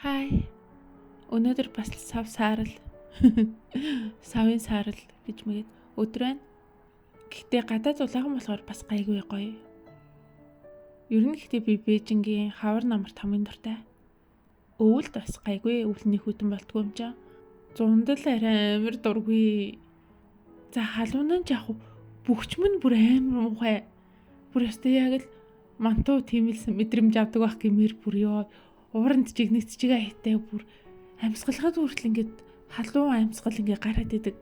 Хай. Өнөөдөр бас сав саарал. Савын саарал гэж мэгээд өдөр байна. Гэхдээ гадаад улаахан болохоор бас гайгүй гоё. Ер нь гэхдээ би Бээжингийн хавар намарт хамгийн дуртай. Өвөлд бас гайгүй, өвлний хүтэн болтгүй юм чаа. Зундал арай амар дургүй. За халуун нь яг бүгчмэн бүр амар мухай. Бүр өстэй яг л мантуу тиймэлсэн мэдрэмж авдаг байх гэмээр бүр ёо. Ууранд жигнэгт чигээ хитээ бүр амьсгалахад хүртэл ингээд халуун амьсгал ингээд гараад идэг.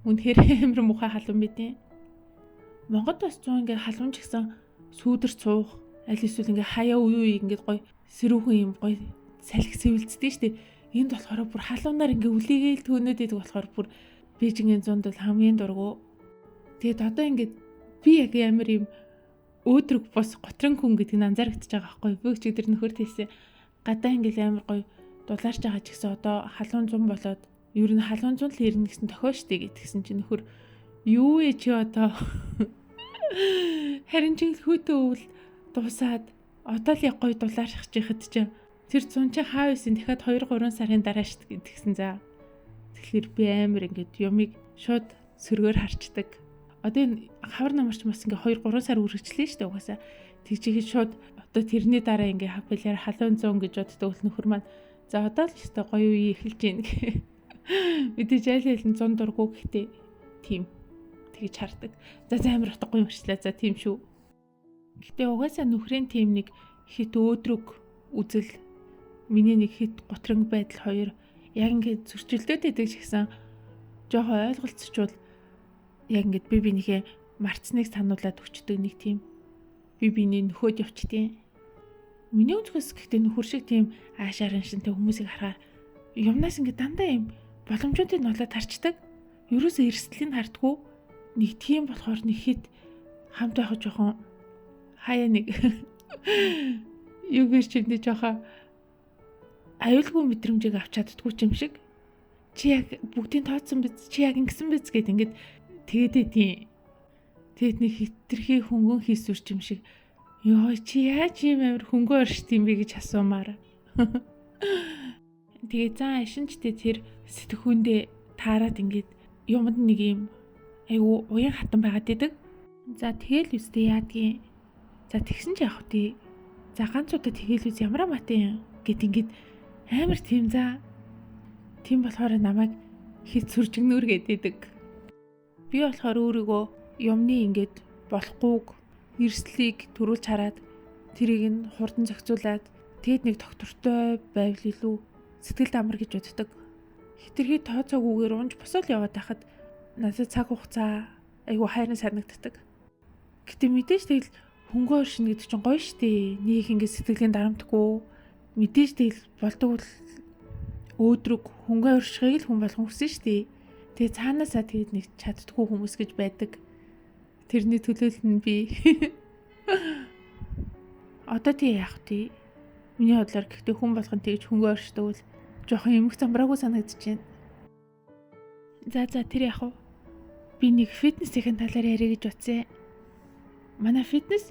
Үнэхээр амар мухай халуун бидээ. Монгод бас зүүн ингээд халуун ч гэсэн сүүдэр цуух, аль эсвэл ингээд хаяа үе ингээд гоё сэрүүхэн юм гоё салхи сэвэлцдэг штеп. Энд болохоор бүр халуунаар ингээд үлээгээл төнөөд идэг болохоор бүр Бээжингийн зунд бол хамгийн дургу. Тэгээд одоо ингээд би яг амар юм өөдрөг бос готрон хүн гэдэг нь анзаарэгдэж байгаа байхгүй. Би ч өдөр нөхөр тийсэн гадаа ингээд амар гоё дулаарч байгаа ч гэсэн одоо халуун зун болоод ер нь халуун зун л ирнэ гэсэн тохио штэ гэдгсэн чинь нөхөр юу ээ чи одоо харин ч хөөтөө өвл дуусаад одоо л яг гоё дулаарч чихад чинь тэр зун чи хаа байсан дахиад 2-3 сарын дараа штэ гэдгсэн за. Тэгэхээр би амар ингээд юмыг шууд сөргөөр харчдаг. Одоо энэ хавар намарч бас ингээ 2-3 сар үргэлжлээ шүү дээ угаасаа. Тэгжихэд шууд одоо тэрний дараа ингээ хапилаар халуун зүүн гэж боддог нөхөр маань за одоо л өстой гоё үе эхэлж гин. Мэдээж айл хэлэн 100 дургу гэхдээ тийм тэгж хардаг. За амар утгагүй юм шилээ. За тийм шүү. Гэхдээ угаасаа нөхрийн тийм нэг хит өөдрөг үзэл миний нэг хит готрон байдал хоёр яг ингээ зөрчилдөд идэг ч гэсэн жоохон ойлголцчвал яг ингээд би бинийхээ марцныг сануулад өчтдөг нэг тийм би биний нөхөд явчтیں۔ Миний үзэс гэхдээ нөхөр шиг тийм аашаар шинтэй хүмүүсийг харахаар юмнаас ингээд дандаа юм боломжуудыг нолоод харчдаг. Ерөөсөө эрсдлийг хардггүй. Нэг тийм болохоор нэг хит хамт байх жоохон хаяа нэг юу гэр чимдээ жоохон аюулгүй мэдрэмжийг авч чаддгүй юм шиг. Чи яг бүгдийг тооцсон биз? Чи яг ингэсэн биз гэд ингээд тэгээд тийм. Тэгэд нэг хитрхи хөнгөн хийсвэрч юм шиг. Йоо чи яаж юм амар хөнгөө оршд юм бэ гэж асуумаар. Тэгээ заа шинжтэй тэр сэтгхүүндээ таарад ингээд юмд нэг юм айгу уян хатан байгаад идэг. За тэгэл үстэй яадгийн. За тэгсэн ч явах тий. За ганцудаа тэгэл үс ямар амтын гэд ингээд амар тийм за. Тийм болохоор намайг хит сүржигнөр гэдэг. Би болохоор өөрийгөө юмны ингээд болохгүйг эрслийг төрүүлж хараад тэрийг нь хурдан зохицуулаад тэгэд нэг доктортой байвал илүү сэтгэл амар гэж боддог. Хитрхи тооцоогүйгээр унж босоод яваад байхад надад цаг хугацаа айгу хайрын санагддаг. Гэтэ мэдээж тэгэл хөнгөө оршин гэдэг чинь гоё штэ. Нэг ингээд сэтгэлийн дарамтгүй мэдээж тэгэл болдог өөдрөг хөнгөө оршихыг л хүн болгон хүсэн штэ. Тэгээ цаанаасаа тэгээд нэг чаддгүй хүмүүс гэж байдаг. Тэрний төлөөлөл нь би. Одоо тий яах вэ? Миний бодлоор гэхдээ хүн болгон тэгж хөнгөө оршдог бол жоохон эмх замбраагүй санагдчихэв. За тэр яах вэ? Би нэг фитнесийн талаар яриа гэж утсан. Манай фитнес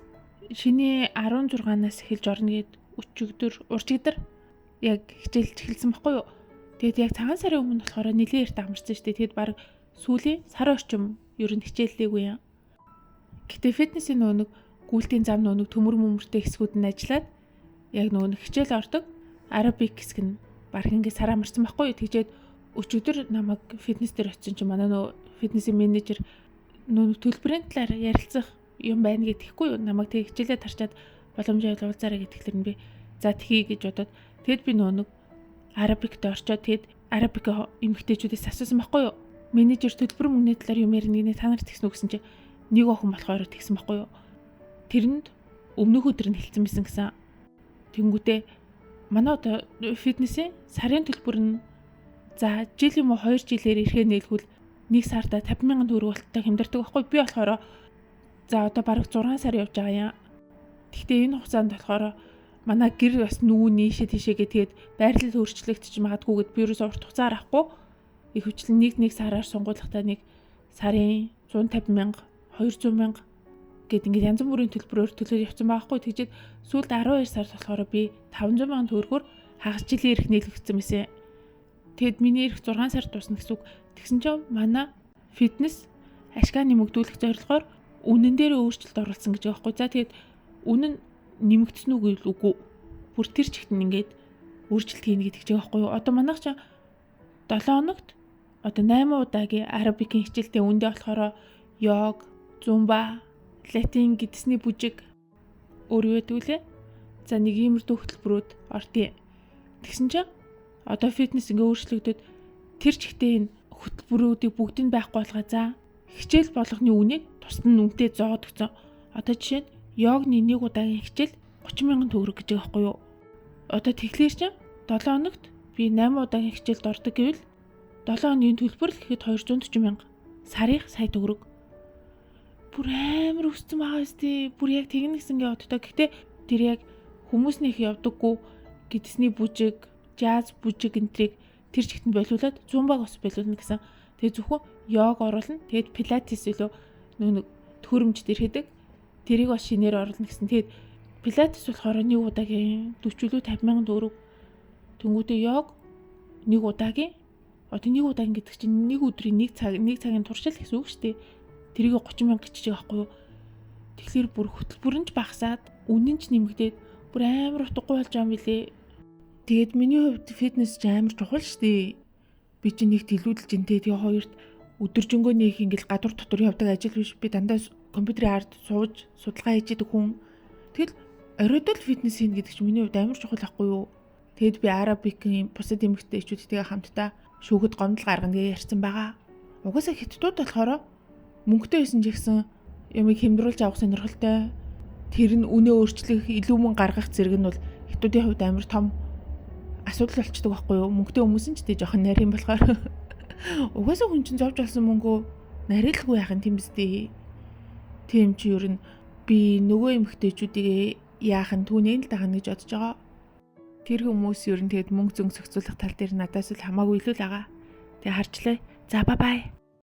шинэ 16-наас эхэлж орно гэд урчигдөр яг хичээлж эхэлсэн баггүй юу? Тэгэд яг цагаан сарын өмнө болохоор нэлээд эрт амарсан шүү дээ. Тэгэд баг сүүлийн сар орчим ер нь хичээллээгүй юм. Гэтэ фитнесийн нэг гүйлтийн зам нэг төмөр мөмөртэй хэсгүүд нь ажиллаад яг нэг хичээл ордог. Арабик хэсэг нь баг ингээд сар амарсан баггүй юу? Тэгжээд өчигдөр намайг фитнес дээр очисон чинь манай фитнесийн менежер төлбөрийн талаар ярилцах юм байна гэдэгхгүй юу? Намайг тэг хичээлээ тарчаад боломжтой уулзаарай гэдэгтэр нь би за тхий гэж бодоод тэгэд би нэг арабикт орчоод тэгэд арабик эмэгтэйчүүдээс асуусан байхгүй юу? Менежер төлбөр мөнгөний талаар юм ярина та нарт тэгсэн үү гэсэн чинь нэг охин болохоор тэгсэн байхгүй юу? Тэрэнд өмнөх өдөр нь хэлсэн байсан гэсэн. Тэнгүүтээ манай одоо фитнесийн сарын төлбөр нь за жил юм уу 2 жилээр ирэхээ нээлгүүл нэг сарда 50,000 төгрөг болттой хэмдэрдэг байхгүй. Би болохоор за одоо бараг 6 сар явж байгаа юм. Гэхдээ энэ хугацаанд болохоор манай гэр бас нүү нийшээ тийшээгээ тэгээд байрлал өөрчлөгдөж магадгүй гэд би ерөөсөө урт хугацаар авахгүй. Их хүчлэн нэг сараар сунгуулахтаа нэг сарын 150,000 200,000 гэд ингээд янз бүрийн төлбөрөөр төлөөд явсан байхгүй. Тэгжээд сүүлд 12 сард болохоор би 500,000 төгрөгөөр хагас жилийн эрх нийлэгдсэн мэсэн. Тэгэд миний эрх 6 сар тусна гэсэн үг. Тэгсэн чинь манай фитнес ашгаа нэмэгдүүлэх зорилгоор үнэн дээр өөрчлөлт оруулсан гэж байгаа байхгүй. За тэгэд үнэн нэмэгдсэн үгүй. Бүр тэр чигт нь ингээд өөрчлөлт хийнэ гэдэг ч байгаа байхгүй юу. Одоо манайх ч 7 хоногт одоо 8 удаагийн арабикийн хичээлтэй үндэ болохоор йог, зумба, латин гэдсний бүжиг өөр юу гэдэг үлээ. За нэг иймэрдүү хөтөлбөрүүд ордъё. Тэгсэн чинь одоо фитнес ингээ өөрчлөгдөд тэр чигтээ энэ хөтөлбөрүүдийг бүгдийг байхгүй болгоо. За хичээл болгоны үнийг тусад нь үнэтэй зоод өгсөн. Одоо жишээ нь йогны нэг удаагийн хичээл 30,000 төгрөг гэж байгаа байхгүй юу. Одоо тэгэхээр чинь 7 хоногт би 8 удаагийн хичээлд ордог гэвэл 7 хоногийн төлбөр л гэхэд 240,000. Сарыг сая төгрөг. Бүр амар өссөн байгаа сте. Бүр яг тэгнэ гэсэнгээ боддог. Гэхдээ тэр яг хүмүүснийх явдаггүй гэдсний бүжиг, жаз бүжиг энтрийг тэр чигт нь болиулаад зумбаг ус болиулна гэсэн. Тэгээ зөвхөн йог оруулна. Тэгээд пилатес илүү нэг төхөөрөмжд ирэхэд тэрийг бас шинээр оруулна гэсэн. Тэгээд пилатес болохоор нэг удаагийн 40 лүү 50,000 төгрөг. Тэнгүүтээ йог нэг удаагийн одоо нэг удаагийн гэдэг чинь нэг өдрийн нэг цагийн туршил гэсэн үг шүү дээ. Тэрийг 30,000 гिचж байгаа байхгүй юу. Тэгэхээр бүр хөтөлбөр нь ч багасаад үнэн ч нэмэгдээд бүр амар утгагүй болж байгаа юм билээ. Тэгээд миний хувьд фитнес ч амар чухал шүү дээ. Би чинь нэг дэлгүүдэлж интэй тэгээ хоёрт өдөржингөө нэг ингээл гадуур дотор явдаг ажил биш. Би дандаа компьютерийн ард сууж судалгаа хийж идэг хүн. Тэгэл оройд л фитнес хийн гэдэг чинь миний хувьд амар чухал ахгүй юу. Тэгэд би арабикийн бусад эмэгтэйчүүдтэйгээ хамтдаа шүүхэд гомдол гаргана гэж ярьсан байгаа. Угаасаа хятадууд болохоор мөнгөтэй байсан ч гэсэн ямыг хямдруулж авах сонирхолтой. Тэр нь үнэ өөрчлөх, илүү мөнгө гаргах зэрэг нь бол хятадуудын хувьд амар том асуудал болчдөг байхгүй юу? Мөнгөтэй хүмүүс нь ч тий жоохон нарийн болохоор. Угаасаа хүн чинь зовж олсон мөнгөө нарийнлгүй яах юм тийм биз дээ. Тийм чи ер нь би нөгөө эмэгтэйчүүдийг яах нь түүнийг л дагна гэж бодож байгаа. Тэр хүмүүс ер нь тэгэд мөнгө зөнгө зохицуулах тал дээр надаас л хамаагүй илүү л байгаа. Тэгээ харчлаа. За бай.